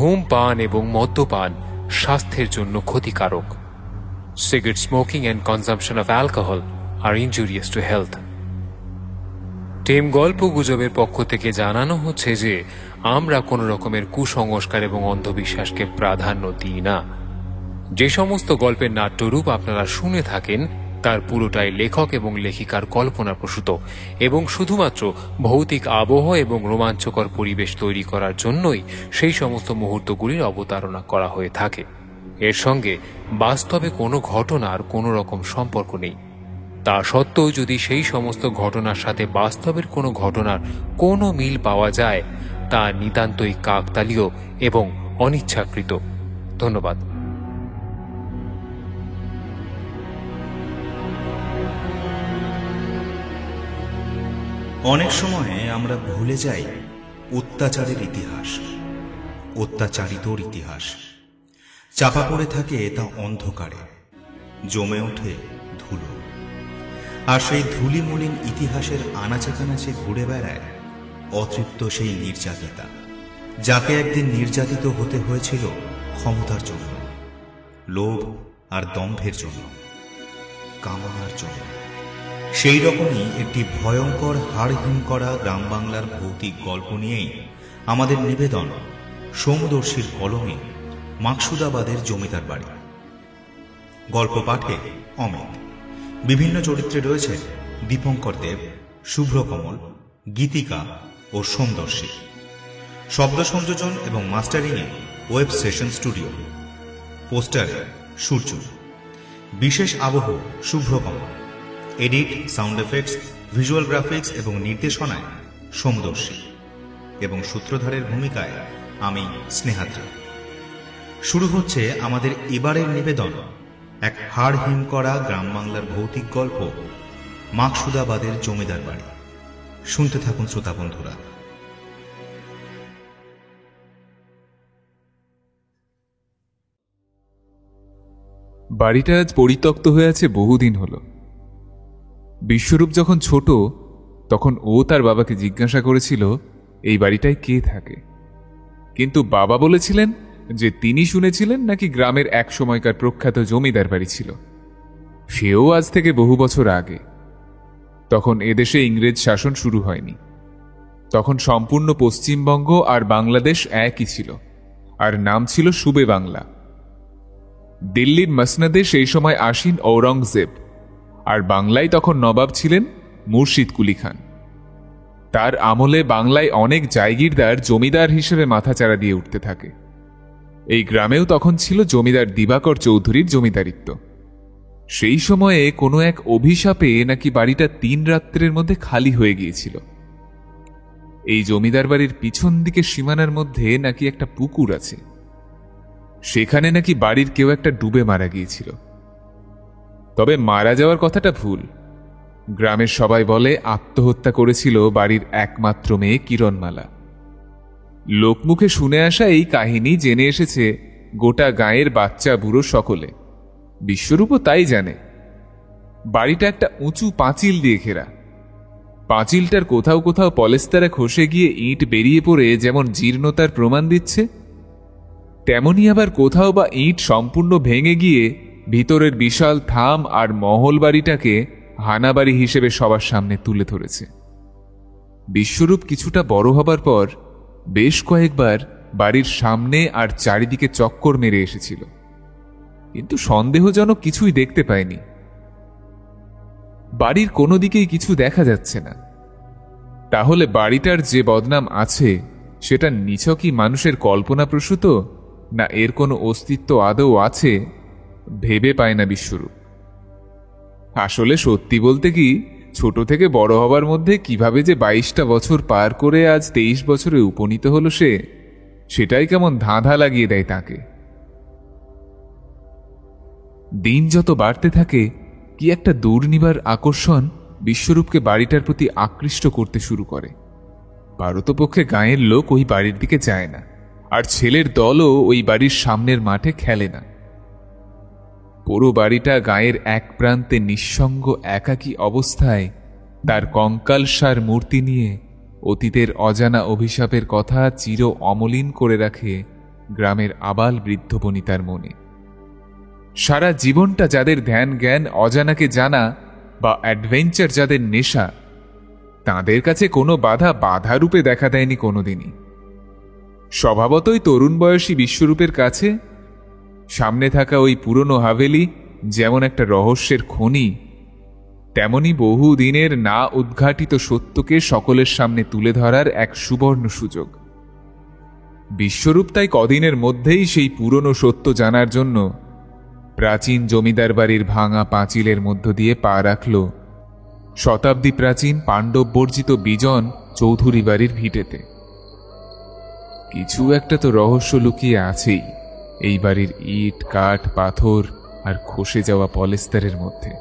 ধূমপান এবং মদ্যপান স্বাস্থ্যের জন্য ক্ষতিকারক। Cigarette smoking and consumption of alcohol are injurious to health. Team গল্প গুজবের পক্ষ থেকে জানানো হচ্ছে যে আমরা কোনো রকমের কুসংস্কার এবং অন্ধবিশ্বাসকে প্রাধান্য দিই না। যে সমস্ত গল্পের নাট্যরূপ আপনারা শুনে থাকেন তার পুরোটাই লেখক এবং লেখিকার কল্পনাপ্রসূত এবং শুধুমাত্র ভৌতিক আবহ এবং রোমাঞ্চকর পরিবেশ তৈরি করার জন্যই সেই সমস্ত মুহূর্তগুলির অবতারণা করা হয়ে থাকে। এর সঙ্গে বাস্তবে কোনো ঘটনার কোনো রকম সম্পর্ক নেই। তা সত্ত্বেও যদি সেই সমস্ত ঘটনার সাথে বাস্তবের কোনো ঘটনার কোনো মিল পাওয়া যায় তা নিতান্তই কাকতালীয় এবং অনিচ্ছাকৃত। ধন্যবাদ। অনেক সময়ে আমরা ভুলে যাই অত্যাচারের ইতিহাস, অত্যাচারিতর ইতিহাস। চাপা পড়ে থাকে তা অন্ধকারে, জমে ওঠে ধুলো। আর সেই ধুলিমলিন ইতিহাসের আনাচে কানাচে ঘুরে বেড়ায় অতৃপ্ত সেই নির্যাতিতা, যাকে একদিন নির্যাতিত হতে হয়েছিল ক্ষমতার জন্য, লোভ আর দম্ভের জন্য, কামনার জন্য। সেই রকমই একটি ভয়ঙ্কর হাড়হিম করা গ্রাম বাংলার ভৌতিক গল্প নিয়েই আমাদের নিবেদন সোমদর্শীর কলমে মাকসুদাবাদের জমিদার বাড়ি। গল্প পাঠে অমিত। বিভিন্ন চরিত্রে রয়েছে দীপঙ্কর দেব, শুভ্রকমল, গীতিকা ও সোমদর্শী। শব্দ সংযোজন এবং মাস্টারিংয়ে ওয়েব সেশন স্টুডিও। পোস্টারে সূর্য। বিশেষ আবহ Shubhrakamal. Edit, sound effects, visual graphics এবং নির্দেশনায় সোমদর্শী এবং সূত্রধারের ভূমিকায় আমি স্নেহাদ্রি। শুরু হচ্ছে আমাদের এবারের নিবেদন, এক হাড় হিম করা গ্রাম বাংলার ভৌতিক গল্প মাকসুদাবাদের জমিদার বাড়ি। শুনতে থাকুন শ্রোতা বন্ধুরা। বাড়িটা আজ পরিত্যক্ত হয়ে আছে বহুদিন হলো। বিশ্বরূপ যখন ছোট তখন ও তার বাবাকে জিজ্ঞাসা করেছিল এই বাড়িটায় কে থাকে, কিন্তু বাবা বলেছিলেন যে তিনি শুনেছিলেন নাকি গ্রামের এক সময়কার প্রখ্যাত জমিদার বাড়ি ছিল। সেও আজ থেকে বহু বছর আগে। তখন এদেশে ইংরেজ শাসন শুরু হয়নি। তখন সম্পূর্ণ পশ্চিমবঙ্গ আর বাংলাদেশ একই ছিল, আর নাম ছিল সুবে বাংলা। দিল্লির মসনদে সেই সময় আসীন ঔরঙ্গজেব, আর বাংলায় তখন নবাব ছিলেন মুর্শিদ কুলি খান। তার আমলে বাংলায় অনেক জায়গিরদার জমিদার হিসেবে মাথাচাড়া দিয়ে উঠতে থাকে। এই গ্রামেও তখন ছিল জমিদার দিবাকর চৌধুরীর জমিদারিত্ব। সেই সময়ে কোনো এক অভিশাপে নাকি বাড়িটা 3 রাত্রের মধ্যে খালি হয়ে গিয়েছিল। এই জমিদার বাড়ির পিছন দিকে সীমানার মধ্যে নাকি একটা পুকুর আছে, সেখানে নাকি বাড়ির কেউ একটা ডুবে মারা গিয়েছিল। তবে মারা যাওয়ার কথাটা ভুল। গ্রামের সবাই বলে আত্মহত্যা করেছিল বাড়ির একমাত্র মেয়ে কিরণমালা। লোকমুখে শুনে আসা এই কাহিনী জেনে এসেছে গোটা গাঁয়ের বাচ্চা বুড়ো সকলে। বিশ্বরূপও তাই জানে। বাড়িটা একটা উঁচু পাঁচিল দিয়ে ঘেরা। পাঁচিলটার কোথাও কোথাও পলেস্তারা খসে গিয়ে ইট বেরিয়ে পড়ে যেমন জীর্ণতার প্রমাণ দিচ্ছে, তেমনি আবার কোথাও বা ইট সম্পূর্ণ ভেঙে গিয়ে ভিতরের বিশাল থাম আর মহল বাড়িটাকে হানাবাড়ি হিসেবে সবার সামনে তুলে ধরেছে। বিশ্বরূপ কিছুটা বড় হবার পর বেশ কয়েকবার বাড়ির সামনে আর চারিদিকে চক্কর মেরে এসেছিল, কিন্তু সন্দেহজনক কিছুই দেখতে পায়নি। বাড়ির কোনো দিকেই কিছু দেখা যাচ্ছে না। তাহলে বাড়িটার যে বদনাম আছে সেটা নিছকই মানুষের কল্পনাপ্রসূত, না এর কোনো অস্তিত্ব আদৌ আছে ভেবে পায় না বিশ্বরূপ। আসলে সত্যি বলতে কি, ছোট থেকে বড় হবার মধ্যে কিভাবে যে 22টা বছর পার করে আজ 23 বছরে উপনীত হলো সেটাই কেমন ধাঁধা লাগিয়ে দেয় তাকে। দিন যত বাড়তে থাকে কি একটা দুর্নিবার আকর্ষণ বিশ্বরূপকে বাড়িটার প্রতি আকৃষ্ট করতে শুরু করে। পারতপক্ষে গাঁয়ের লোক ওই বাড়ির দিকে যায় না, আর ছেলের দলও ওই বাড়ির সামনের মাঠে খেলে না। পুরো বাড়িটা গাঁয়ের এক প্রান্তে নিঃসঙ্গ একাকী অবস্থায় তার কঙ্কালসার মূর্তি নিয়ে অতীতের অজানা অভিশাপের কথা চির অমলিন করে রাখে গ্রামের আবাল বৃদ্ধ বনিতার মনে। সারা জীবনটা যাদের ধ্যান জ্ঞান অজানাকে জানা বা অ্যাডভেঞ্চার যাদের নেশা, তাদের কাছে কোনো বাধা রূপে দেখা দেয়নি কোনোদিনই। স্বভাবতই তরুণ বয়সী বিশ্বরূপের কাছে সামনে থাকা ওই পুরনো হাভেলি যেমন একটা রহস্যের খনি, তেমনি বহুদিনের না উদ্ঘাটিত সত্যকে সকলের সামনে তুলে ধরার এক সুবর্ণ সুযোগ। বিশ্বরূপ তাই কদিনের মধ্যেই সেই পুরনো সত্য জানার জন্য প্রাচীন জমিদার বাড়ির ভাঙা পাঁচিলের মধ্য দিয়ে পা রাখল শতাব্দী প্রাচীন পাণ্ডব বর্জিত বিজন চৌধুরী বাড়ির ভিটেতে। কিছু একটা তো রহস্য লুকিয়ে আছেই এই বাড়ির ইট কাঠ পাথর আর খসে যাওয়া পলেস্তারের মধ্যে।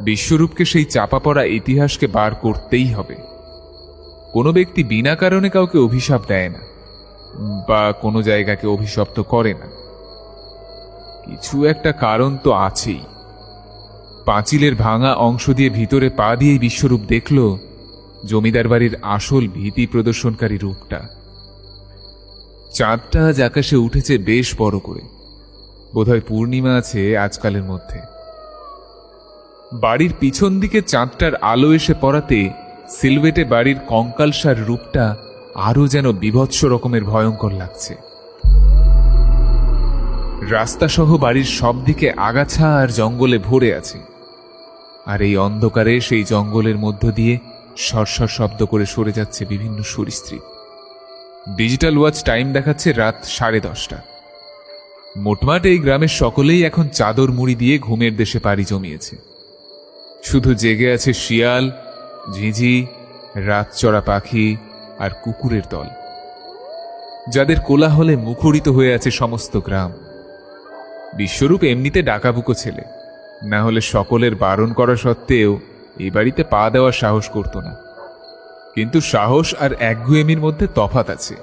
বিশ্বরূপকে সেই চাপা পড়া ইতিহাসকে বার করতেই হবে। কোনো ব্যক্তি বিনা কারণে কাউকে অভিশাপ দেয় না বা কোনো জায়গাকে অভিশপ্ত করে না। কিছু একটা কারণ তো আছেই। পাঁচিলের ভাঙা অংশ দিয়ে ভিতরে পা দিয়েই বিশ্বরূপ দেখল জমিদার বাড়ির আসল ভীতি প্রদর্শনকারী রূপটা। চাঁদটা আজ আকাশে উঠেছে বেশ বড় করে, বোধহয় পূর্ণিমা আছে আজকালের মধ্যে। বাড়ির পিছন দিকে চাঁদটার আলো এসে পড়াতে সিলভেটে বাড়ির কঙ্কালসার রূপটা আরো যেন বীভৎস রকমের ভয়ঙ্কর লাগছে। রাস্তাসহ বাড়ির সব দিকে আগাছা আর জঙ্গলে ভরে আছে, আর এই অন্ধকারে সেই জঙ্গলের মধ্য দিয়ে সরসর শব্দ করে সরে যাচ্ছে বিভিন্ন সরীসৃপ। ডিজিটাল ওয়াচ টাইম দেখাচ্ছে রাত 10:30। মোটমাট এই গ্রামের সকলেই এখন চাদর মুড়ি দিয়ে ঘুমের দেশে পাড়ি জমিয়েছে। শুধু জেগে আছে শিয়াল, ঝিঁঝি, রাতচরা পাখি আর কুকুরের দল, যাদের কোলাহলে মুখরিত হয়ে আছে সমস্ত গ্রাম। বিশ্বরূপ এমনিতে ডাকাবুকো ছেলে, না হলে সকলের বারণ করা সত্ত্বেও এই বাড়িতে পা দেওয়ার সাহস করত না। কিন্তু সাহস আর একগুয়েমির মধ্যে তফাৎ আছে।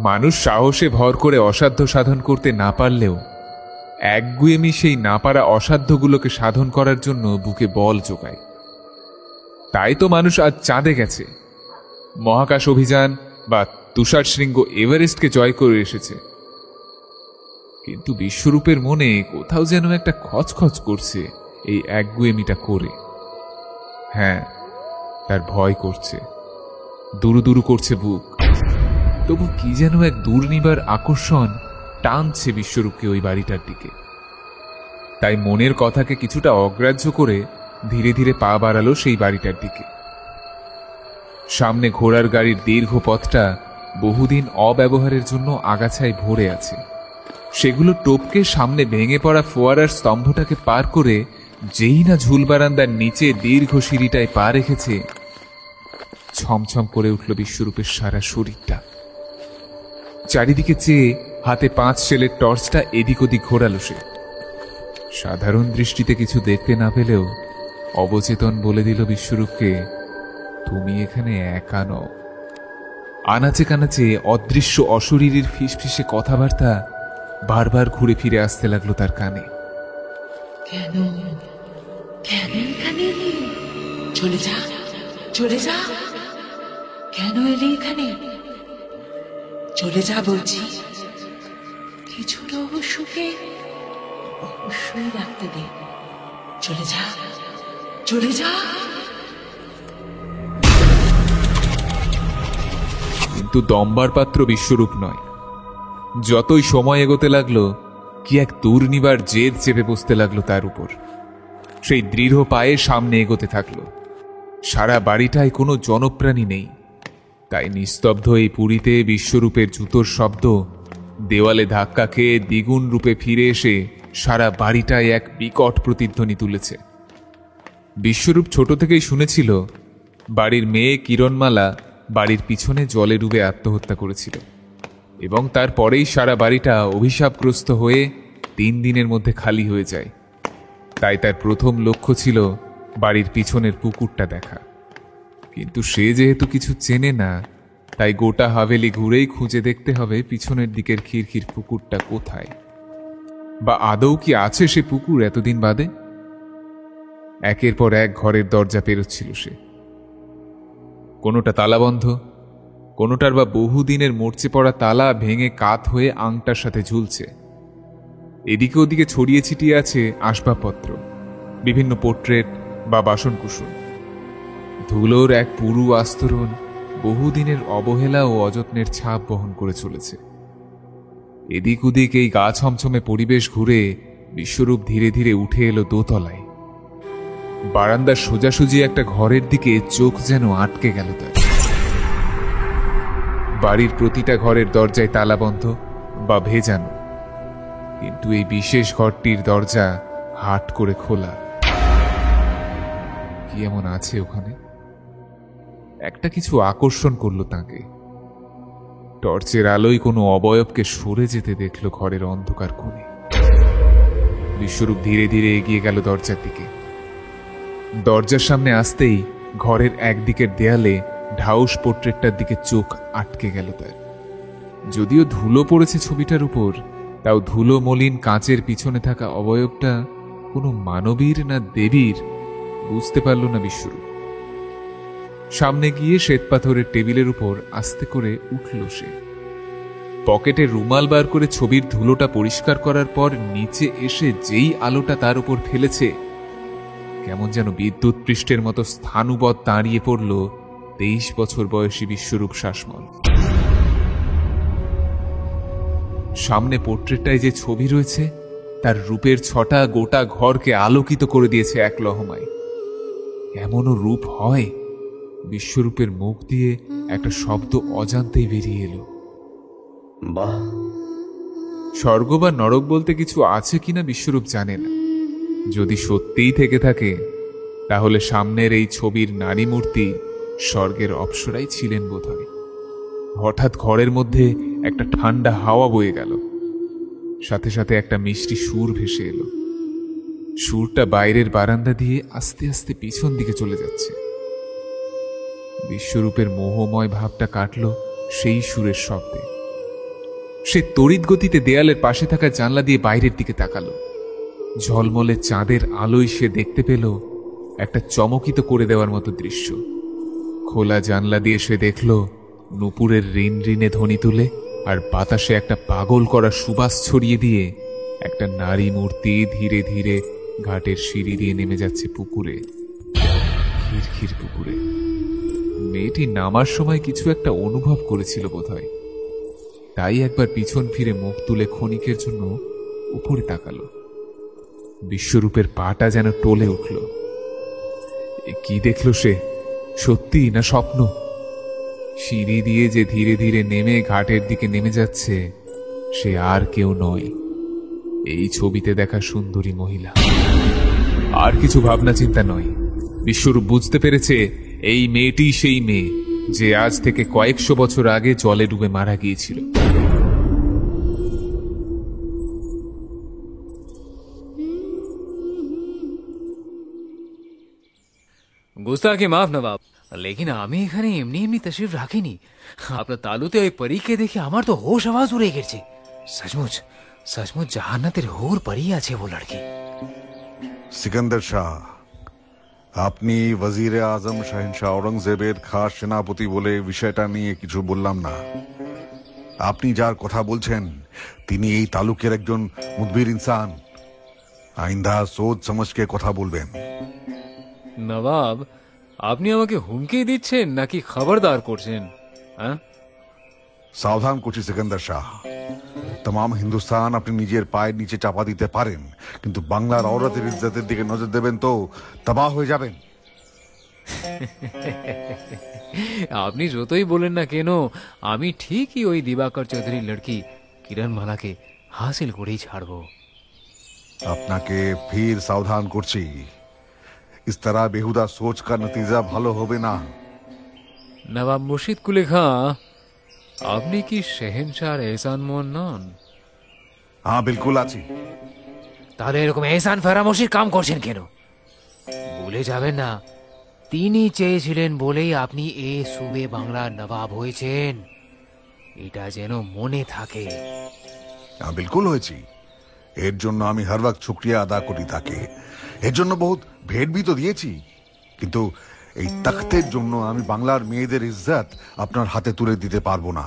মানুষ সাহসে ভর করে অসাধ্য সাধন করতে না পারলেও একগুয়েমি সেই না পারা অসাধ্যগুলোকে সাধন করার জন্য বুকে বল জোগায়। তাই তো মানুষ আজ চাঁদে গেছে, মহাকাশ অভিযান বা তুষার শৃঙ্গ এভারেস্টকে জয় করে এসেছে। কিন্তু বিশ্বরূপের মনে কোথাও যেন একটা খচখচ করছে এই একগুয়েমিটা করে। হ্যাঁ, তার ভয় করছে, দুরু দুরু করছে বুক। তবু কি যেন এক দুর্নিবার আকর্ষণ টানছে বিশ্বরূপকে ওই বাড়িটার দিকে। তাই মনের কথাকে কিছুটা অগ্রাহ্য করে ধীরে ধীরে পা বাড়ালো সেই বাড়িটার দিকে। সামনে ঘোড়ার গাড়ির দীর্ঘ পথটা বহুদিন অব্যবহারের জন্য আগাছায় ভরে আছে। সেগুলো টপকে সামনে ভেঙে পড়া ফোয়ারার স্তম্ভটাকে পার করে যেই না ঝুল বারান্দার নিচে দীর্ঘ সিঁড়িটায় পা রেখেছে, ছমছম করে উঠল বিশ্বরূপের সারা শরীরটা। চারিদিকে চেয়ে হাতে 5 সেলের টর্চটা এদিক ওদিক ঘোরালো সে। সাধারণ দৃষ্টিতে কিছু দেখতে না পেলেও অবচেতন বলে দিল বিশ্বরূপকে, তুমি এখানে একা নও। আনাচে কানাচে অদৃশ্য অশরীরীর ফিসফিসে কথাবার্তা বারবার ঘুরে ফিরে আসতে লাগলো তার কানে। কেন কেন এখানে এলি? চলে যা, চলে যা। কেন এলি এখানে? চলে যা বলছি। কিছু রহস্যকে অবশ্যই রাখতে দে। চলে যা, চলে যা। কিন্তু দম্বার পাত্র বিশ্বরূপ নয়। যতই সময় এগোতে লাগলো, কি এক দুর্নিবার জেদ চেপে বসতে লাগলো তার উপর। সেই দৃঢ় পায়ে সামনে এগোতে থাকলো। সারা বাড়িটায় কোনো জনপ্রাণী নেই, তাই নিস্তব্ধ এই পুরীতে বিশ্বরূপের জুতোর শব্দ দেওয়ালে ধাক্কা খেয়ে দ্বিগুণ রূপে ফিরে এসে সারা বাড়িটায় এক বিকট প্রতিধ্বনি তুলেছে। বিশ্বরূপ ছোট থেকেই শুনেছিল বাড়ির মেয়ে কিরণমালা বাড়ির পিছনে জলে ডুবে আত্মহত্যা করেছিল, এবং তারপরেই সারা বাড়িটা অভিশাপগ্রস্ত হয়ে 3 দিনের মধ্যে খালি হয়ে যায়। তাই তার প্রথম লক্ষ্য ছিল বাড়ির পিছনের পুকুরটা দেখা। কিন্তু সে যেহেতু কিছু চেনে না, তাই গোটা হাভেলি ঘুরেই খুঁজে দেখতে হবে পিছনের দিকের খিরখির পুকুরটা কোথায়, বা আদৌ কি আছে সে পুকুর এতদিন বাদে। একের পর এক ঘরের দরজা পেরোচ্ছিল সে। কোনোটা তালাবন্ধ, কোনোটার বা বহুদিনের মরচে পড়া তালা ভেঙে কাত হয়ে আংটার সাথে ঝুলছে। এদিকে ওদিকে ছড়িয়ে ছিটিয়ে আছে আসবাবপত্র, বিভিন্ন পোর্ট্রেট বা বাসনকুসন। ধুলোর এক পুরু আস্তরণ বহুদিনের অবহেলা ও অযত্নের ছাপ বহন করে চলেছে। এদিক ওদিক এই গা ছমছমে পরিবেশ ঘুরে বিশ্বরূপ ধীরে ধীরে উঠে এলো দোতলায়। বারান্দার সোজাসুজি একটা ঘরের দিকে চোখ যেন আটকে গেল তার। বাড়ির প্রতিটা ঘরের দরজায় তালাবন্ধ বা ভেজানো, কিন্তু এই বিশেষ ঘরটির দরজা হাট করে খোলা। কি এমন আছে ওখানে? একটা কিছু আকর্ষণ করলো তাকে। টর্চের আলোয় কোনো অবয়বকে সরে যেতে দেখল ঘরের অন্ধকার কোণে। বিশ্বরূপ ধীরে ধীরে এগিয়ে গেল দরজার দিকে। দরজার সামনে আসতেই ঘরের একদিকের দেয়ালে ঢাউস পোর্ট্রেটটার দিকে চোখ আটকে গেল তার। যদিও ধুলো পড়েছে ছবিটার উপর, তাও ধুলো মলিন কাঁচের পিছনে থাকা অবয়বটা কোনো মানবীর না দেবীর বুঝতে পারল না বিশ্বরূপ। সামনে গিয়ে শ্বেতপাথরের টেবিলের উপর আস্তে করে উঠল সে। পকেটে রুমাল বার করে ছবির ধুলোটা পরিষ্কার করার পর নিচে এসে যেই আলোটা তার উপর ফেলেছে, কেমন যেন বিদ্যুৎ পৃষ্ঠের মতো স্থাণুবৎ দাঁড়িয়ে পড়ল 23 বছর বয়সী বিশ্বরূপ শাসমল। সামনে পোর্ট্রেটটায় যে ছবি রয়েছে, তার রূপের ছটা গোটা ঘরকে আলোকিত করে দিয়েছে এক লহমায়। এমনও রূপ হয়? বিশ্বরূপের মুখ দিয়ে একটা শব্দ অজান্তেই বেরিয়ে এলো, বাহ। স্বর্গ বা নরক বলতে কিছু আছে কিনা বিশ্বরূপ জানে না। যদি সত্যিই থেকে থাকে, তাহলে সামনের এই ছবির নারী মূর্তি স্বর্গের অপ্সরাই ছিলেন বোধহয়। হঠাৎ ঘরের মধ্যে একটা ঠান্ডা হাওয়া বয়ে গেল, সাথে সাথে একটা মিষ্টি সুর ভেসে এলো। সুরটা বাইরের বারান্দা দিয়ে আস্তে আস্তে পিছন দিকে চলে যাচ্ছে। বিশ্বরূপের মোহময় ভাবটা কাটল সেই সুরের শব্দে। সে তড়িৎ গতিতে দেয়ালের পাশে থাকা জানলা দিয়ে বাইরের দিকে তাকালো। ঝলমলে চাঁদের আলোয় সে দেখতে পেল একটা চমকিত করে দেওয়ার মতো দৃশ্য। খোলা জানলা দিয়ে সে দেখল নূপুরের ঋণ ঋণে ধ্বনি তুলে আর বাতাসে একটা পাগল করা সুবাস ছড়িয়ে দিয়ে একটা নারী মূর্তি ধীরে ধীরে ঘাটের সিঁড়ি দিয়ে নেমে যাচ্ছে পুকুরে, খিরখির পুকুরে। মেয়েটি নামার সময় কিছু একটা অনুভব করেছিল বোধহয়, তাই একবার পিছন ফিরে মুখ তুলে ক্ষণিকের জন্য উপরে তাকালো। বিশ্বরূপের পাটা যেন টলে উঠল। কি দেখল সে? সত্যি না স্বপ্ন? সিঁড়ি দিয়ে যে ধীরে ধীরে নেমে ঘাটের দিকে নেমে যাচ্ছে, সে আর কেউ নয়, এই ছবিতে দেখা সুন্দরী মহিলা। আর কিছু ভাবনা চিন্তা নয়, বিশ্বরূপ বুঝতে পেরেছে এই মেয়েটি সেই মেয়ে যে আজ থেকে কয়েকশো বছর আগে জলে ডুবে মারা গিয়েছিল। গুস্তাখি মাফ নবাব, लेकिन আমি এখানে এমনি এমনি তশরিফ রাখিনি। আপনার তালুতে ওই পরীকে দেখে আমার তো হোশ আওয়াজ উড়ে গেছে। সচমুচ সচমুচ জাহান্নাতের হুর পরী আছে ও লড়কি। সিকান্দার শাহ, আপনি ওয়াজিরে আজম শাহিনশাহ আওরঙ্গজেবের খাস সেনাপতি বলে বিষয়টা নিয়ে কিছু বললাম না। আপনি যার কথা বলছেন তিনি এই তালুকের একজন মুদবির ইনসান। আইন্দা সোচ সমঝকে কথা বলবেন। নবাব, আপনি আমাকে হুমকি দিচ্ছেন নাকি খবরদার করছেন? হ্যাঁ, সাবধান করছি সিকান্দার শাহ। तमाम হিন্দুস্তান আপনি নিজের পায়ের নিচে চাপা দিতে পারেন, কিন্তু বাংলার औरतेর ইজ্জতের দিকে নজর দেবেন তো তবাহ হয়ে যাবেন। আপনি যতই বলেন না কেন, আমি ঠিকই ওই দিবাকর চৌধুরীর লড়কি কিরণমালাকে হাসিল করেই ছাড়ব। আপনাকে ফির সাবধান করছি, इस तरह बेहुदा सोच का नतीजा ভালো হবে না। নবাব মুর্শিদ কুলি খাঁ, আপনি কি শেহেনশাহর এহসান মোহন নন? হ্যাঁ, বিলকুল আছি। তাহলে এরকম এহসান ফেরামশির কাম করছেন কেন? ভুলে যাবেন না, তিনি চেয়েছিলেন বলেই আপনি এ সুবে বাংলার নবাব হয়েছেন। এটা যেন মনে থাকে। হ্যাঁ, বিলকুল হয়েছি। এর জন্য আমি হর ওয়াক্ত শুক্রিয়া আদা করি তাকে। এর জন্য বহুত ভেট भी তো দিয়েছি, কিন্তু এই তখ্তের জন্য আমি বাংলার মেয়েদের ইজ্জত আপনার হাতে তুলে দিতে পারবো না।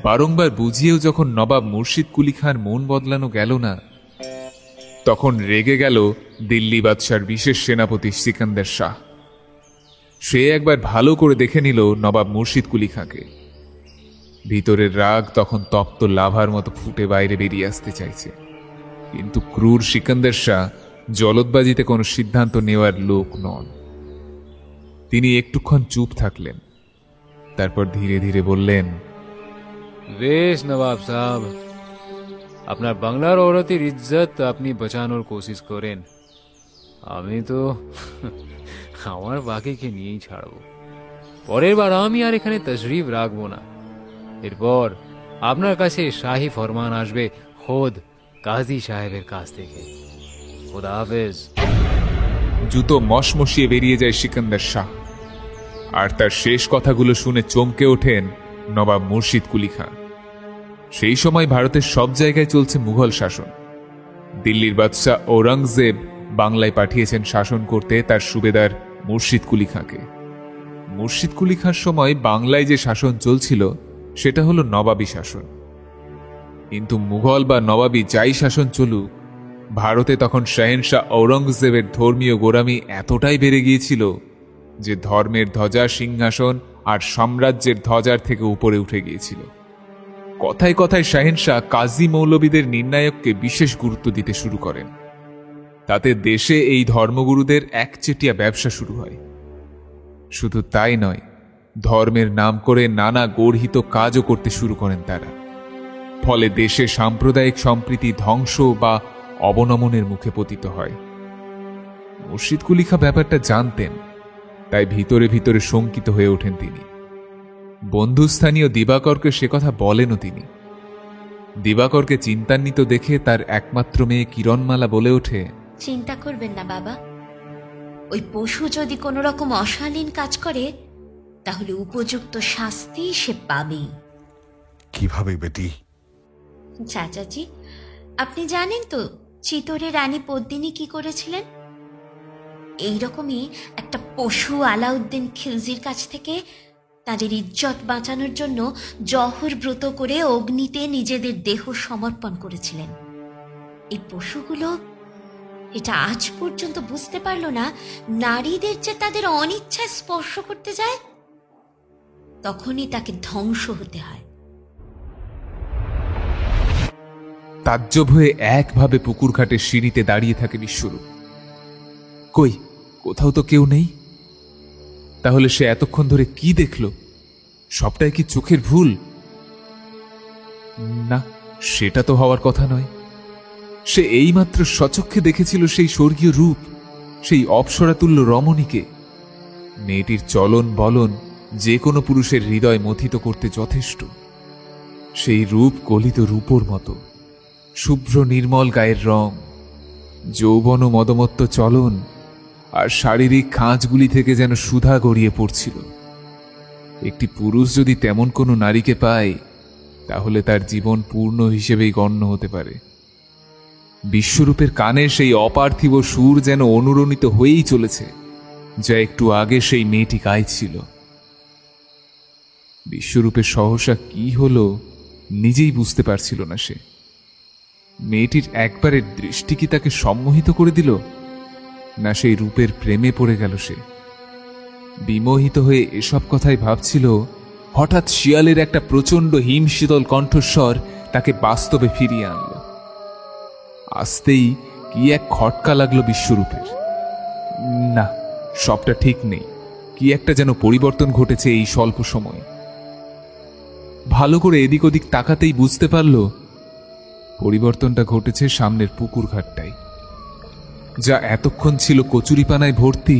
বারংবার বুঝিয়েও যখন নবাব মুর্শিদ কুলি খাঁর মন বদলানো গেল না, তখন রেগে গেল দিল্লি বাদশার বিশেষ সেনাপতি সিকান্দার শাহ। সে একবার ভালো করে দেখে নিল নবাব মুর্শিদ কুলি খাঁকে। ভিতরের রাগ তখন তপ্ত লাভার মতো ফুটে বাইরে বেরিয়ে আসতে চাইছে, কিন্তু ক্রূর সিকান্দার শাহ জলদবাজিতে কোনো সিদ্ধান্ত নেওয়ার লোক নন। তিনি একটুক্ষণ চুপ থাকলেন, তারপর ধীরে ধীরে বললেন, বেশ নবাব সাহেব, আপনার বাংলার औरतेর ইজ্জত আপনি বাঁচানোর কোশিশ করেন, আমি তো আমার বাকিকে নিয়েই ছাড়বো। পরের বার আমি আর এখানে তশরিফ রাখবো না। এরপর আপনার কাছে শাহী ফরমান আসবে খোদ কাজী সাহেবের কাছ থেকে। খুদা হাফেজ। জুতো মশমশিয়ে বেরিয়ে যায় সিকান্দার শাহ, আর তার শেষ কথাগুলো শুনে চমকে ওঠেন নবাব মুর্শিদ কুলি খাঁ। সেই সময় ভারতের সব জায়গায় চলছে মুঘল শাসন। দিল্লির বাদশাহ ঔরঙ্গজেব বাংলায় পাঠিয়েছেন শাসন করতে তার সুবেদার মুর্শিদ কুলি খাঁকে। মুর্শিদ কুলি খাঁর সময় বাংলায় যে শাসন চলছিল সেটা হলো নবাবী শাসন। কিন্তু মুঘল বা নবাবী যাই শাসন চলুক, ভারতে তখন শাহেনশাহ ঔরঙ্গজেবের ধর্মীয় গোড়ামি এতটাই বেড়ে গিয়েছিল যে ধর্মের ধ্বজা সিংহাসন আর সাম্রাজ্যের ধ্বজার থেকে উপরে উঠে গিয়েছিল। কথায় কথায় শাহেনশাহ কাজী মৌলবীদের নির্ণায়ককে বিশেষ গুরুত্ব দিতে শুরু করেন। তাতে দেশে এই ধর্মগুরুদের একচেটিয়া ব্যবসা শুরু হয়। শুধু তাই নয়, ধর্মের নাম করে নানা গর্হিত কাজও করতে শুরু করেন তারা। ফলে দেশে সাম্প্রদায়িক সম্প্রীতি ধ্বংস বা অবনমনের মুখে পতিত হয়। মুর্শিদ কুলি খাঁ ব্যাপারটা জানতেন, তাই ভিতরে ভিতরে শঙ্কিত হয়ে ওঠেন তিনি। বন্ধুস্থানীয় দিবাকরকে সে কথা বলেনও তিনি। দিবাকরকে চিন্তান্বিত দেখে তার একমাত্র মেয়ে কিরণমালা বলে ওঠে, চিন্তা করবেন না বাবা, ওই পশু যদি কোনো রকম অশালীন কাজ করে তাহলে উপযুক্ত শাস্তি সে পাবেই। কিভাবে বেটি? চাচাজি, আপনি জানেন তো চিতোরে রানী পদ্মিনী কি করেছিলেন? এইরকমই একটা পশু আলাউদ্দিন খিলজির কাছ থেকে তাদের ইজ্জত বাঁচানোর জন্য জহর ব্রত করে অগ্নিতে নিজেদের দেহ সমর্পণ করেছিলেন। এই পশুগুলো এটা আজ পর্যন্ত বুঝতে পারল না, নারীদের যে তাদের অনিচ্ছায় স্পর্শ করতে যায় তখনই তাকে ধ্বংস হতে হয়। তাজ্জব হয়ে একভাবে পুকুর ঘাটের সিঁড়িতে দাঁড়িয়ে থাকে বিশ্বরূপ। কই, কোথাও তো কেউ নেই। তাহলে সে এতক্ষণ ধরে কি দেখল? সবটাই কি চোখের ভুল? না, সেটা তো হওয়ার কথা নয়। সে এইমাত্র স্বচক্ষে দেখেছিল সেই স্বর্গীয় রূপ, সেই অপ্সরাতুল্য রমণীকে। মেয়েটির চলন বলন যে কোনো পুরুষের হৃদয় মথিত করতে যথেষ্ট। সেই রূপ গলিত রূপোর মতো, শুভ্র নির্মল গায়ের রং, যৌবন ও মদমত্ত চলন, আর শারীরিক খাঁজগুলি থেকে যেন সুধা গড়িয়ে পড়ছিল। একটি পুরুষ যদি তেমন কোনো নারীকে পায় তাহলে তার জীবন পূর্ণ হিসেবেই গণ্য হতে পারে। বিশ্বরূপের কানে সেই অপার্থিব সুর যেন অনুরণিত হয়েই চলেছে, যা একটু আগে সেই মেয়েটি গাইছিল। বিশ্বরূপের সহসা কি হলো নিজেই বুঝতে পারছিল না সে। মেয়েটির একবারের দৃষ্টি কি তাকে সম্মোহিত করে দিল, না সেই রূপের প্রেমে পড়ে গেল সে? বিমোহিত হয়ে এসব কথাই ভাবছিল, হঠাৎ শিয়ালের একটা প্রচণ্ড হিমশীতল কণ্ঠস্বর তাকে বাস্তবে ফিরিয়ে আনল। আসতেই কি এক খটকা লাগলো বিশ্বরূপের। না, সবটা ঠিক নেই, কি একটা যেন পরিবর্তন ঘটেছে এই স্বল্প সময়ে। ভালো করে এদিক ওদিক তাকাতেই বুঝতে পারল পরিবর্তনটা ঘটেছে সামনের পুকুর ঘাটটাই। যা এতক্ষণ ছিল কচুরিপানায় ভর্তি,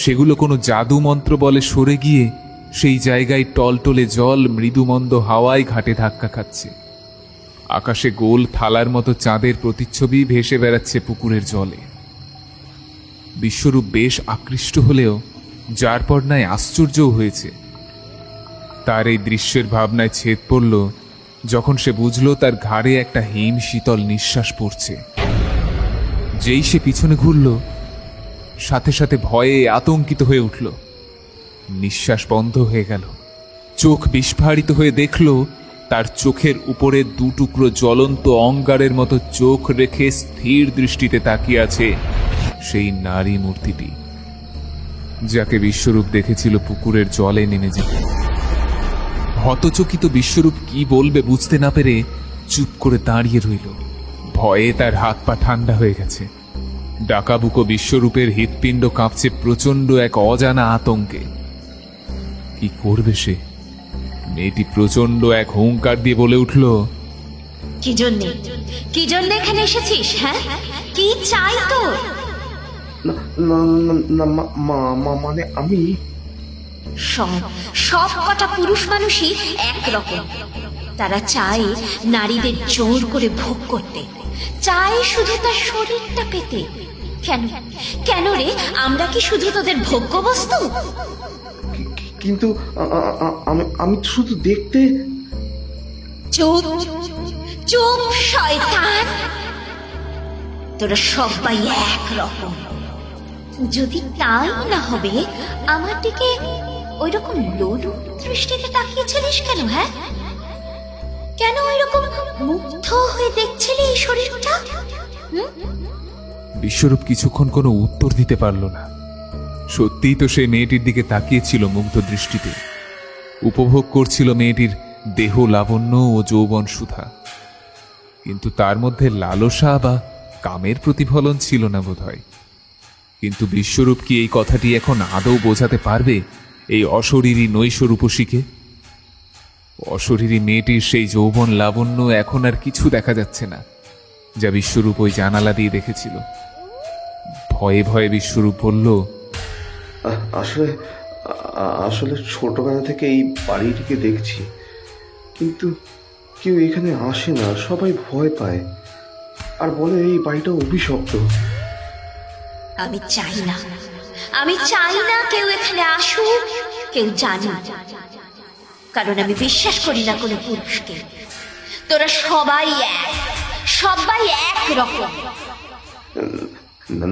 সেগুলো কোনো জাদু মন্ত্র বলে সরে গিয়ে সেই জায়গায় টলটলে জল মৃদুমন্দ হাওয়ায় ঘাটে ধাক্কা খাচ্ছে। আকাশে গোল থালার মতো চাঁদের প্রতিচ্ছবি ভেসে বেড়াচ্ছে পুকুরের জলে। বিশ্বরূপ বেশ আকৃষ্ট হলেও যার পর নাই আশ্চর্যও হয়েছে। তার এই দৃশ্যের ভাবনায় ছেদ পড়ল যখন সে বুঝল তার ঘাড়ে একটা হিম শীতল নিঃশ্বাস পড়ছে। যেই সে পিছনে ঘুরল, সাথে সাথে ভয়ে আতঙ্কিত হয়ে উঠল। নিঃশ্বাস বন্ধ হয়ে গেল। চোখ বিস্ফারিত হয়ে দেখল তার চোখের উপরে দুটুকরো জ্বলন্ত অঙ্গারের মতো চোখ রেখে স্থির দৃষ্টিতে তাকিয়ে আছে সেই নারী মূর্তিটি, যাকে বিশ্বরূপ দেখেছিল পুকুরের জলে নেমে যেতে। হতচকিত বিশ্বরূপ কি বলবে বুঝতে না পেরে চুপ করে দাঁড়িয়ে রইল। ভয়ে তার হাত পা ঠান্ডা হয়ে গেছে। ডাকাবুকো বিশ্বরূপের হৃৎপিণ্ড কাঁপছে প্রচন্ড এক অজানা আতঙ্কে। কি করবে সে? মেয়েটি প্রচন্ড এক হুঙ্কার দিয়ে বলে উঠল, কি জন্য এখানে এসেছিস? হ্যাঁ, কি চাই তোর? মানে আমি সব কটা পুরুষ মানুষই একরকম। তারা চায় নারীদের জোর করে ভোগ করতে, চায় শুধু তার শরীরটা পেতে। কেন রে, আমরা কি শুধু তোদের ভোগ্য বস্তু? কিন্তু আমি শুধু দেখতে। চুপ শয়তান! তোরা সবাই একরকম। যদি তাই না হবে, আমার দিকে ওই রকম লোলুপ দৃষ্টিতে তাকিয়েছিলিস কেন? হ্যাঁ, কেন ওই রকম মুগ্ধ হয়ে দেখছিলি এই শরীরটা? বিশ্বরূপ কিছুক্ষণ কোনো উত্তর দিতে পারল না। সত্যিই তো সে মেয়েটির দিকে তাকিয়েছিল মুগ্ধ দৃষ্টিতে, উপভোগ করছিল মেয়েটির দেহ লাবণ্য ও যৌবন সুধা। কিন্তু তার মধ্যে লালসা বা কামের প্রতিফলন ছিল না বোধহয়। কিন্তু বিশ্বরূপ কি এই কথাটি এখন আদৌ বোঝাতে পারবে এই অশরীরী নৈশ রূপসীকে? অশরীরী মেয়েটির সেই যৌবন লাবণ্য এখন আর কিছু দেখা যাচ্ছে না, যা বিশ্বরূপ ওই জানালা দিয়ে দেখেছিল। ভয়ে ভয়ে বিশ্বরূপ বলল, আসলে ছোটবেলা থেকে এই বাড়িটিকে দেখছি, কিন্তু কেউ এখানে আসে না, সবাই ভয় পায় আর বলে এই বাড়িটা অভিশপ্ত। আমি চাই না কেউ এখানে আসুক, কেউ জানুক, কারণ আমি বিশ্বাস করি না কোনো পুরুষকে। তোরা সবাই এক রকম।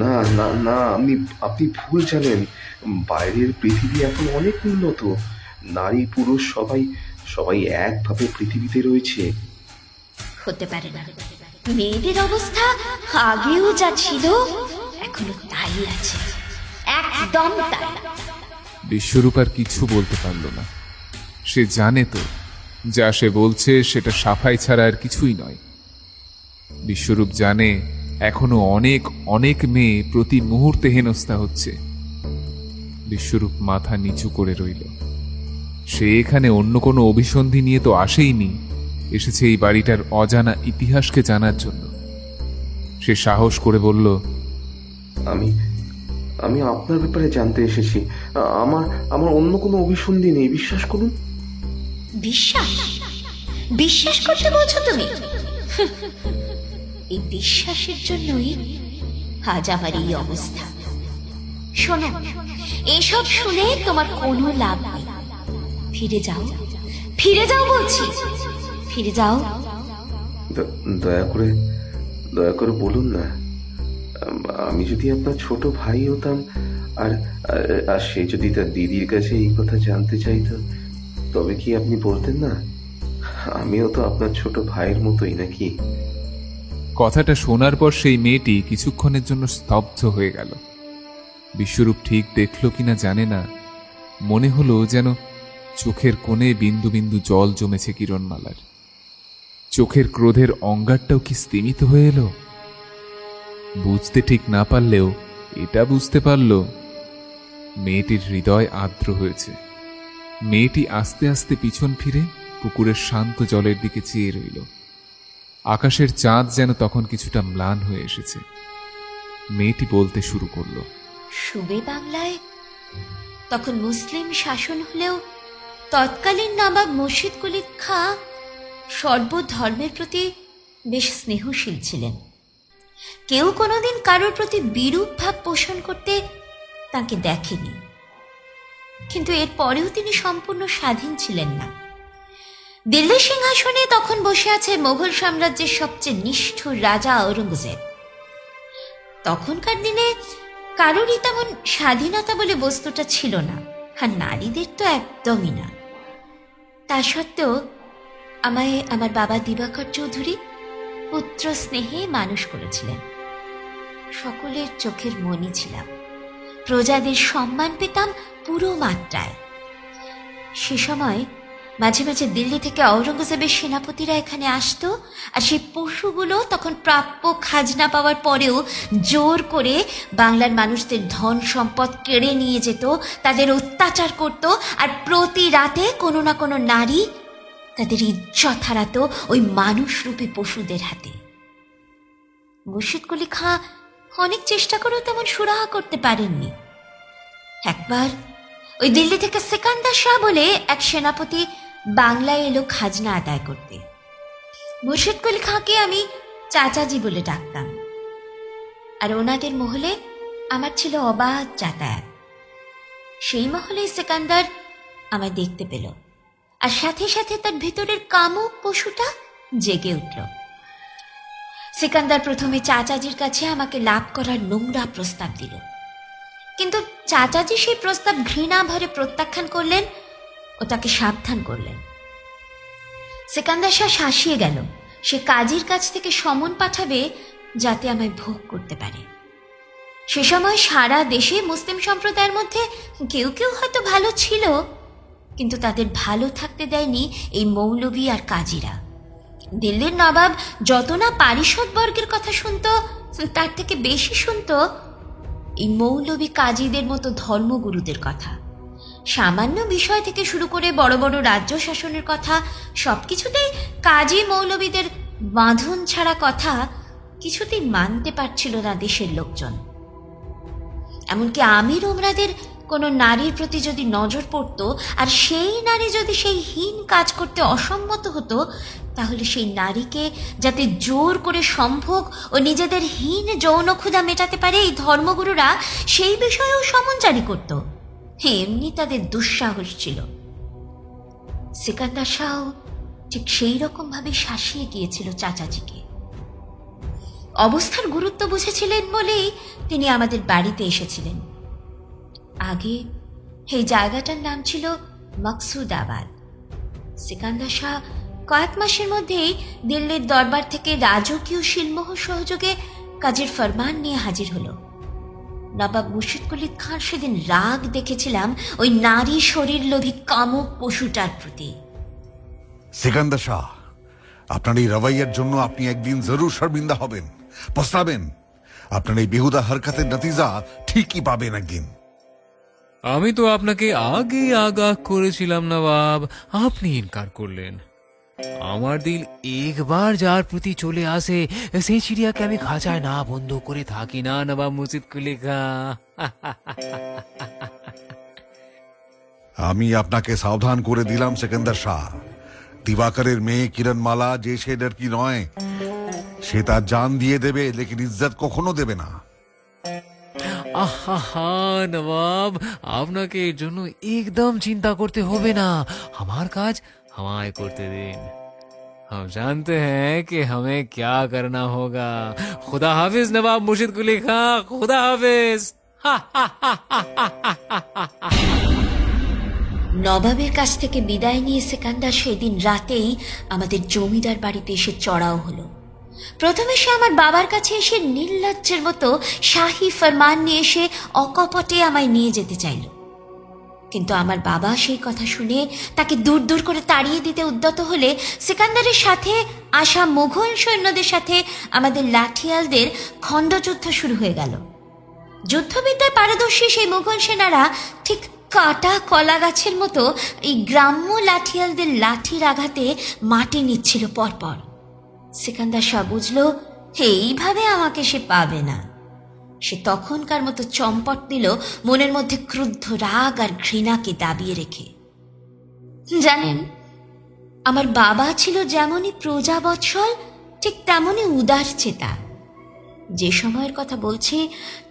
না না না, আপনি ভুল জানেন। বাইরের পৃথিবী এখন অনেক উন্নত, নারী পুরুষ সবাই একভাবে পৃথিবীতে রয়েছে। হতে পারে না। মেয়েদের অবস্থা আগেও যা ছিল এখনো তাই আছে, একদম তাই। বিশ্বরূপ আর কিছু বলতে পারল না। সে জানে তো যা সে বলছে সেটা সাফাই ছাড়া আর কিছুই নয়। বিশ্বরূপ জানে এখনো অনেক অনেক মেয়ে প্রতি মুহূর্তে হেনস্থা হচ্ছে। বিশ্বরূপ মাথা নিচু করে রইল। সে এখানে অন্য কোনো অভিসন্ধি নিয়ে তো আসেইনি, এসেছে এই বাড়িটার অজানা ইতিহাসকে জানার জন্য। সে সাহস করে বলল, আমি আপনার ব্যাপারে জানতে এসেছি। আমার অন্য কোনো অভিসন্ধি নেই, বিশ্বাস করুন। বিশ্বাস করতে বলছো তুমি? এই বিশ্বাসের জন্যই আজ আমার এই অবস্থা। শোনো, এসব শুনে তোমার কোনো লাভ নেই। ফিরে যাও বলছি, ফিরে যাও। দয়া করে বলুন না, আমি যদি আপনার ছোট ভাই হতাম আর সে যদি তার দিদির কাছে এই কথা জানতে চাইতো, তবে কি আপনি বলতেন না? আমিও তো আপনার ছোট ভাইয়ের মতোই, নাকি? কথাটা শোনার পর সেই মেয়েটি কিছুক্ষণের জন্য স্তব্ধ হয়ে গেল। বিশ্বরূপ ঠিক দেখল কিনা জানে না, মনে হলো যেন চোখের কোণে বিন্দু বিন্দু জল জমেছে কিরণমালার। চোখের ক্রোধের অঙ্গারটাও কি স্তিমিত হয়ে এলো? বুঝতে ঠিক না পারলেও এটা বুঝতে পারল, মেয়েটির হৃদয় আর্দ্র হয়েছে। মেয়েটি আস্তে আস্তে পিছন ফিরে পুকুরের শান্ত জলের দিকে চেয়ে রইল। আকাশের চাঁদ যেন তখন কিছুটা ম্লান হয়ে এসেছে। মেয়েটি বলতে শুরু করল, সুবে বাংলায় তখন মুসলিম শাসন হলেও তৎকালীন নবাব মুর্শিদ কুলি খাঁ সর্বধর্মের প্রতি বেশ স্নেহশীল ছিলেন। কেউ কোনোদিন কারোর প্রতি বিরূপ ভাব পোষণ করতে তাকে দেখেনি, কিন্তু এর পরেও তিনি সম্পূর্ণ স্বাধীন ছিলেন না। দিল্লি সিংহাসনে তখন বসে আছে মোগল সাম্রাজ্যের সবচেয়ে নিষ্ঠুর রাজা আওরঙ্গজেব। তখনকার দিনে কারোরই তেমন স্বাধীনতা বলে বস্তুটা ছিল না, আর নারীদের তো একদমই না। তা সত্ত্বেও আমায় আমার বাবা দিবাকর চৌধুরী পুত্র স্নেহে মানুষ করেছিলেন। সকলের চোখের মণি ছিলাম, প্রজাদের সম্মান পেতাম পুরো মাত্রায়। সে সময় মাঝে মাঝে দিল্লি থেকে ঔরঙ্গজেবের সেনাপতিরা এখানে আসতো, আর সেই পশুগুলো তখন প্রাপ্য খাজনা পাওয়ার পরেও জোর করে বাংলার মানুষদের ধন সম্পদ কেড়ে নিয়ে যেত, তাদের অত্যাচার করত, আর প্রতি রাতে কোনো না কোনো নারী তাদের ইজ্জত হারাতো ওই মানুষরূপী পশুদের হাতে। মুর্শিদ কুলি খাঁ অনেক চেষ্টা করেও তেমন সুরাহা করতে পারেননি। একবার ওই দিল্লি থেকে সিকান্দার শাহ বলে এক সেনাপতি বাংলায় এলো খাজনা আদায় করতে। মুর্শিদ কুলি খাঁকে আমি চাচাজি বলে ডাকতাম, আর ওনাদের মহলে আমার ছিল অবাধ যাতায়াত। সেই মহলে সিকান্দার আমায় দেখতে পেল, আর সাথে সাথে তার ভিতরের কামুক পশুটা জেগে উঠল। সিকান্দার প্রথমে চাচাজির কাছে আমাকে লাভ করার নোংরা প্রস্তাব দিল, কিন্তু চাচাজি সেই প্রস্তাব ঘৃণা ভরে প্রত্যাখ্যান করলেন ও তাকে সাবধান করলেন। সিকান্দার শাহ শাসিয়ে গেল সে কাজীর কাছ থেকে সমন পাঠাবে যাতে আমায় ভোগ করতে পারে। সে সময় সারা দেশে মুসলিম সম্প্রদায়ের মধ্যে কেউ কেউ হয়তো ভালো ছিল, কিন্তু তাদের ভালো থাকতে দেয়নি এই মৌলভী আর কাজীরা। দিল্লির নবাব যত না পারিষদ বর্গের কথা শুনত, তার থেকে বেশি শুনত এই মৌলভী কাজীদের মতো ধর্মগুরুদের কথা। সামান্য বিষয় থেকে শুরু করে বড় বড় রাজ্য শাসনের কথা, সবকিছুতেই কাজী মৌলভীদের বাঁধন ছাড়া কথা কিছুতেই মানতে পারছিল না দেশের লোকজন। এমনকি আমির ওমরাদের কোনো নারীর প্রতি যদি নজর পড়ত, আর সেই নারী যদি সেই হীন কাজ করতে অসম্মত হতো, তাহলে সেই নারীকে যাতে জোর করে সম্ভোগ ও নিজেদের হীন যৌন ক্ষুধা মেটাতে পারে এই ধর্মগুরুরা সেই বিষয়েও সমন জারি করত। এমনি তাদের দুঃসাহস ছিল। সিকান্দার শাহ ঠিক সেই রকম ভাবে শাসিয়ে গিয়েছিল চাচাজিকে। অবস্থার গুরুত্ব বুঝেছিলেন বলেই তিনি আমাদের বাড়িতে এসেছিলেন। আগে এই জায়গাটার নাম ছিল মকসুদাবাদ। সিকান্দার শাহ কয়েক মাসের মধ্যেই দিল্লির দরবার থেকে রাজকীয় শিলমোহর সহযোগে কাজের ফরমান নিয়ে হাজির হলো। নবাব মুর্শিদ কুলি খান সেদিন রাগ দেখেছিলাম ওই নারী শরীর লোভী কামুক পশুটার প্রতি। সিকান্দার শাহ, আপনার এই রবাইয়ার জন্য আপনি একদিন জরুর শর্মিন্দা হবেন, পস্তাবেন। আপনার এই বেহুদা হরকতের নতিজা ঠিকই পাবেন একদিন। আমি তো আপনাকে আগে আগাহ করেছিলাম নবাব, আপনি ইনকার করলেন। আমার দিল একবার যার প্রতি চলে আসে সেই চিড়িয়াকে আমি খাঁচায় না বন্ধ করে থাকি না নবাব মুর্শিদ কুলি খাঁ। আমি আপনাকে সাবধান করে দিলাম সিকান্দার শাহ, দিবাকরের মেয়ে কিরণমালা যে সে লড়কি নয়, সে তার জান দিয়ে দেবে, লেকিন ইজ্জত কখনো দেবে না। আহা নবাব, আপনাকে এর জন্য একদম চিন্তা করতে হবে না, আমার কাজ हमारे करते दिन। हम जानते हैं कि हमें क्या करना होगा। खुदा हाफिज नवाब मुर्शिद कुली खां, खुदा हाफिज। নবাবের কাছ থেকে বিদায় নিয়ে সিকান্দার সেদিন রাতেই আমাদের জমিদার বাড়িতে এসে চড়াও হলো। প্রথমে সে আমার বাবার কাছে এসে নির্লজ্জের মতো শাহী ফরমান নিয়ে এসে অকপটে আমায় নিয়ে যেতে চাইল, কিন্তু আমার বাবা সেই কথা শুনে তাকে দূর দূর করে তাড়িয়ে দিতে উদ্যত হলে সিকান্দারের সাথে আসা মুঘল সৈন্যদের সাথে আমাদের লাঠিয়ালদের খণ্ডযুদ্ধ শুরু হয়ে গেল। যুদ্ধবিদ্যায় পারদর্শী সেই মুঘল সেনারা ঠিক কাটা কলা গাছের মতো এই গ্রাম্য লাঠিয়ালদের লাঠির আঘাতে মাটি নিচ্ছিল পরপর। সিকান্দার শাহ বুঝল এইভাবে আমাকে সে পাবে না। সে তখনকার মতো চম্পট দিল, মনের মধ্যে ক্রুদ্ধ রাগ আর ঘৃণাকে দাবিয়ে রেখে। জানেন, আমার বাবা ছিল যেমনই প্রজাবৎসল, ঠিক তেমনই উদার চেতা। যে সময়ের কথা বলছি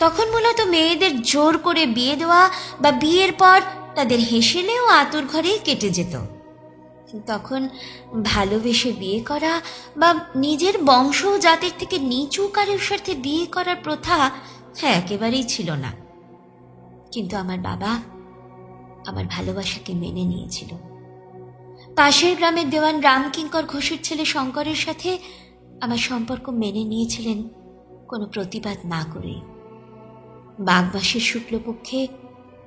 তখন মূলত মেয়েদের জোর করে বিয়ে দেওয়া বা বিয়ের পর তাদের হেসেলেও আতুর ঘরেই কেটে যেত। তখন ভালোবেসে বিয়ে করা বা নিজের বংশ জাতির থেকে নিচু কারোর সাথে বিয়ে করার প্রথা হ্যাঁ, একেবারেই ছিল না। কিন্তু আমার বাবা আমার ভালোবাসাকে মেনে নিয়েছিল। পাশের গ্রামের দেওয়ান রামকিঙ্কর ঘোষের ছেলে শঙ্করের সাথে আমার সম্পর্ক মেনে নিয়েছিলেন কোনো প্রতিবাদ না করে। মাঘ মাসের শুক্লপক্ষে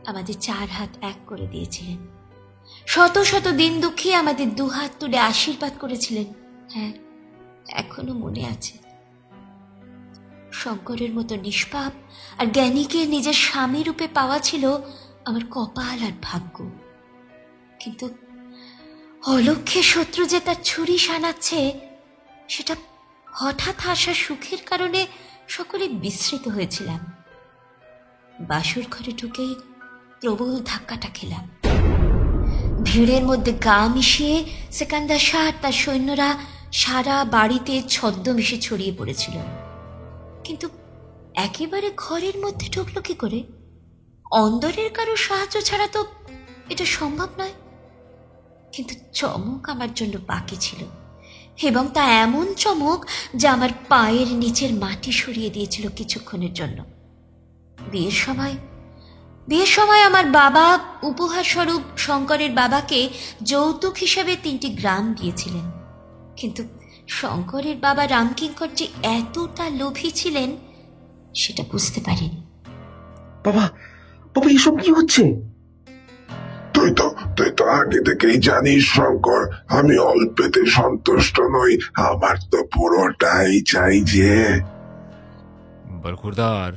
আমাদের 4 হাত এক করে দিয়েছিলেন। শত শত দিন দুঃখে আমাদের 2 হাত তুলে আশীর্বাদ করেছিলেন। হ্যাঁ, এখনো মনে আছে। শঙ্করের মতো নিষ্পাপ আর জ্ঞানীকে নিজের স্বামী রূপে পাওয়া ছিল আমার কপাল আর ভাগ্য। কিন্তু অলক্ষ্যে শত্রু যে তার ছুরি শানাচ্ছে, সেটা হঠাৎ আসা সুখের কারণে সকলে বিস্মৃত হয়েছিলাম। বাসর ঘরে ঢুকেই প্রবল ধাক্কাটা খেলাম। ভিড়ের মধ্যে গা মিশিয়ে সেকান্দার শাহ আর তার সৈন্যরা সারা বাড়িতে ছদ্মবেশে ছড়িয়ে পড়েছিল। কিন্তু একেবারে ঘরের মধ্যে ঢুকলো কি করে? অন্দরের কারো সাহায্য ছাড়া তো এটা সম্ভব নয়। কিন্তু চমক আমার জন্য বাকি ছিল, এবং তা এমন চমক যা আমার পায়ের নিচের মাটি সরিয়ে দিয়েছিল কিছুক্ষণের জন্য। বিয়ের সময় আমার বাবা উপহার স্বরূপ শঙ্করের বাবাকে যৌতুক হিসেবে 3টি গ্রাম দিয়েছিলেন। কিন্তু শঙ্করের বাবা রামকিঙ্কর যে এতটা লোভী ছিলেন সেটা বুঝতে পারিনি। বাবা, বাবা, এসব কি হচ্ছে? তুই তো আগে থেকেই জানিস শঙ্কর, আমি অল্পেতে সন্তুষ্ট নই, আমার তো পুরোটাই চাই। যে बरखुरदार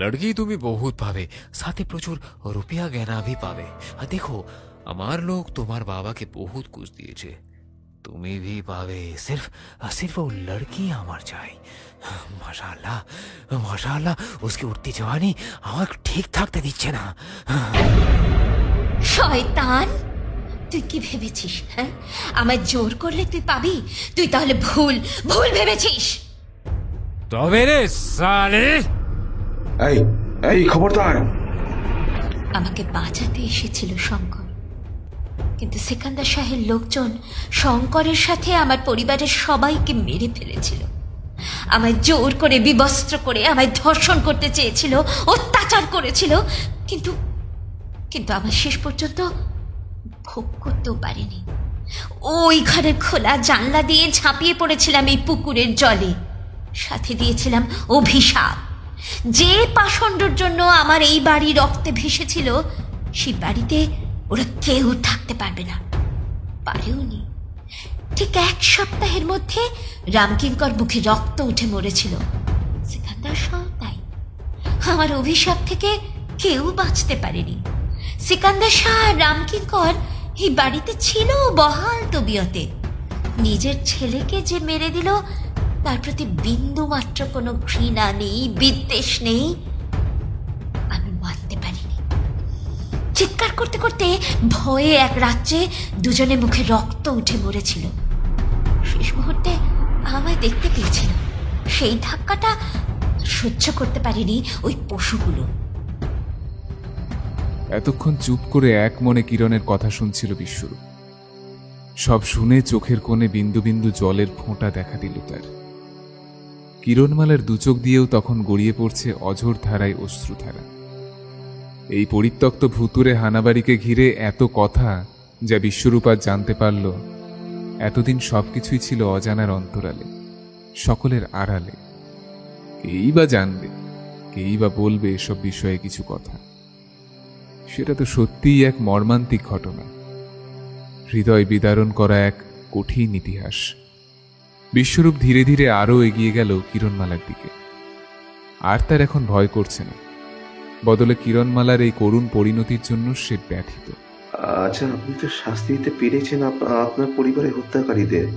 लड़की তুমি বহুত পাবে, সাথে প্রচুর রুপিয়া গহনা भी পাবে। আর দেখো, আমার লোক তোমার বাবাকে বহুত কুছ দিয়েছে, তুমি भी পাবে। सिर्फ वो लड़की আমার চাই। মাশাআল্লাহ মাশাআল্লাহ, उसकी উঠতি জওয়ানি আমাকে ঠিক থাকতে দিচ্ছে না। শয়তান, তুই কি ভেবেছিস? হ্যাঁ, আমায় জোর করলে তুই পাবি? তুই তাহলে ভুল ভেবেছিস। তবে রে সালে, এই খবরদার! আমাকে বাঁচাতে এসেছিল শঙ্কর, কিন্তু সিকান্দার শাহের লোকজন শঙ্করের সাথে আমার পরিবারের সবাইকে মেরে ফেলেছিল। আমায় জোর করে বিবস্ত্র করে আমায় ধর্ষণ করতে চেয়েছিল, অত্যাচার করেছিল। কিন্তু আমার শেষ পর্যন্ত ভোগ করতেও পারিনি। ওই ঘরের খোলা জানলা দিয়ে ঝাঁপিয়ে পড়েছিলাম এই পুকুরের জলে। সাথে দিয়েছিলাম অভিশাপ। যে পাষণ্ডর জন্য আমার এই বাড়ি রক্তে ভেসেছিল, সেই বাড়িতে ওরা কেউ থাকতে পারবে না। পারেওনি। ঠিক 1 সপ্তাহের মধ্যে রামকিঙ্কর মুখে রক্ত উঠে মরেছিল। সিকান্দার শাহ তাই। আমার অভিশাপ থেকে কেউ বাঁচতে পারেনি। সিকান্দার শাহ আর রামকিঙ্কর এই বাড়িতে ছিল বহাল তবিয়তে। নিজের ছেলেকে যে মেরে দিল, তার প্রতি বিন্দু মাত্র কোনো ঘৃণা নেই, বিদ্বেষ নেই। আমি মানতে পারিনি। চিৎকার করতে করতে ভয়ে এক রাত্রে দুজনে মুখে রক্ত উঠে মরেছিল। শেষ মুহূর্তে আমায় দেখতে পেয়েছিল। সেই ধাক্কাটা সহ্য করতে পারিনি ওই পশুগুলো। এতক্ষণ চুপ করে এক মনে কিরণের কথা শুনছিল বিশ্বরূপ। সব শুনে চোখের কোণে বিন্দু বিন্দু জলের ফোঁটা দেখা দিল তার। কিরণমালার 2 চোখ দিয়েও তখন গড়িয়ে পড়ছে অঝোর ধারায় অশ্রুধারা। এই পরিত্যক্ত ভুতুরে হানাবাড়িকে ঘিরে এত কথা, যা বিশ্বরূপ আজ জানতে পারল। এতদিন সবকিছুই ছিল অজানার অন্তরালে, সকলের আড়ালে। কেই বা জানবে, কেই বা বলবে এসব বিষয়ে কিছু কথা। সেটা তো সত্যিই এক মর্মান্তিক ঘটনা, হৃদয় বিদারণ করা এক কঠিন ইতিহাস। বিশ্বরূপ ধীরে ধীরে আরও এগিয়ে গেল কিরণমালার দিকে। আর তার এখন ভয় করছে না, বদলে কিরণমালার এই করুণ পরিণতির জন্য সে ব্যথিত। আচ্ছা, আপনি তো শাস্তি দিতে পেরেছেন আপনার পরিবারের হত্যাকারীদের।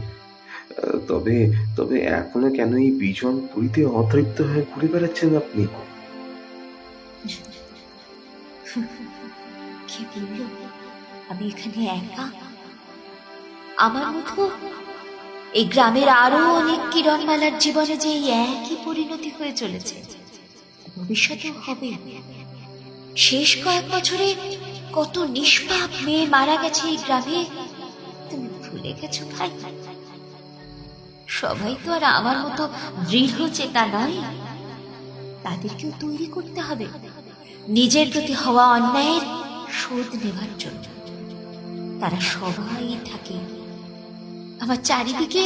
তবে এখনো কেন এই বিজন পুরীতে অতৃপ্ত হয়ে ঘুরে বেড়াচ্ছেন আপনি? কে বলল আমি এখানে একা? আমার মতো এই গ্রামের আরো অনেক কিরণমালার জীবনে যে একই পরিণতি হয়ে চলেছে, ভবিষ্যতেও হবে। শেষ কয়েক বছরে কত নিষ্পাপ মেয়ে মারা গেছে এই গ্রামে, তুমি ভুলে গেছো ভাই? সবাই তো আর আমার মতো দৃঢ় চেতা নয়। তাদেরকেও তৈরি করতে হবে নিজের প্রতি হওয়া অন্যায়ের শোধ নেবার জন্য। তারা সবাই থাকে আমার চারিদিকে।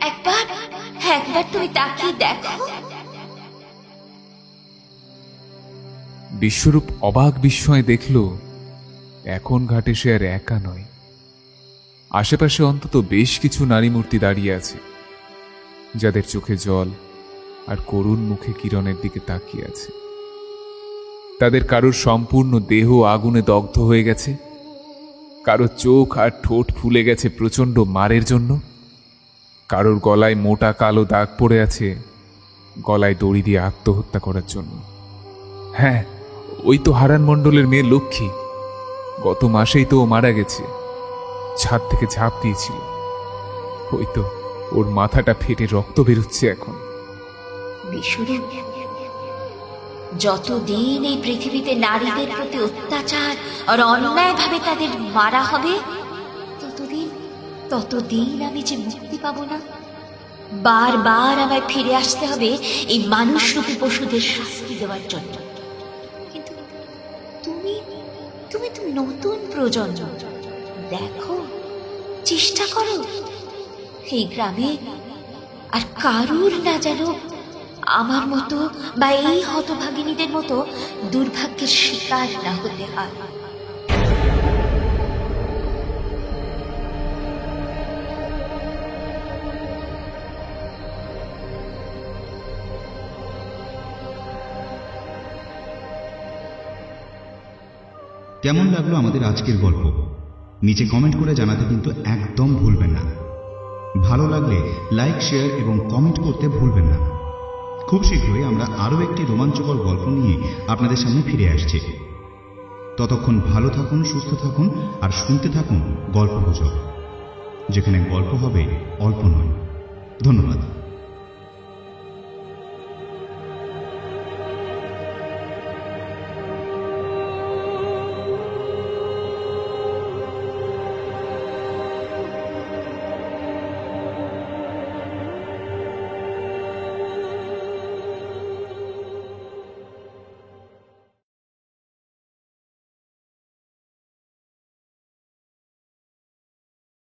একবার তুমি তাকিয়ে দেখো। বিশ্বরূপ অবাক বিস্ময়ে দেখল এখন ঘাটে সে আর একা নয়। আশেপাশে অন্তত বেশ কিছু নারী মূর্তি দাঁড়িয়ে আছে, যাদের চোখে জল আর করুণ মুখে কিরণের দিকে তাকিয়ে আছে। তাদের কারোর সম্পূর্ণ দেহ আগুনে দগ্ধ হয়ে গেছে, কারোর চোখ আর ঠোঁট ফুলে গেছে প্রচণ্ড মারের জন্য, কারোর গলায় মোটা কালো দাগ পড়ে আছে গলায় দড়ি দিয়ে আত্মহত্যা করার জন্য। হ্যাঁ, ওই তো হারান মণ্ডলের মেয়ে লক্ষ্মী। গত মাসেই তো ও মারা গেছে, ছাদ থেকে ঝাঁপ দিয়েছিল। ওই তো ওর মাথাটা ফেটে রক্ত বেরোচ্ছে এখন। বিশ্বরূপ, যতদিন এই পৃথিবীতে নারীদের প্রতি অত্যাচার আর অন্যায় ভাবে তাদের মারা হবে, ততদিন আমি যে মুক্তি পাবো না। বারবার আমায় ফিরে আসতে হবে এই মানুষরূপী পশুদের শাস্তি দেওয়ার জন্য। কিন্তু তুমি তো নতুন প্রজন্ম, দেখো, চেষ্টা করো এই গ্রামে আর কারুর না যেন আমার মতো বা এই হতভাগিনীদের মতো দুর্ভাগ্যের শিকার না হতে হয়। কেমন লাগলো আমাদের আজকের গল্প নিচে কমেন্ট করে জানাতে কিন্তু একদম ভুলবেন না। ভালো লাগলে লাইক, শেয়ার এবং কমেন্ট করতে ভুলবেন না। খুব শীঘ্রই আমরা আরও একটি রোমাঞ্চকর গল্প নিয়ে আপনাদের সামনে ফিরে আসছি। ততক্ষণ ভালো থাকুন, সুস্থ থাকুন আর শুনতে থাকুন গল্পগুজব, যেখানে গল্প হবে অল্প নয়। ধন্যবাদ।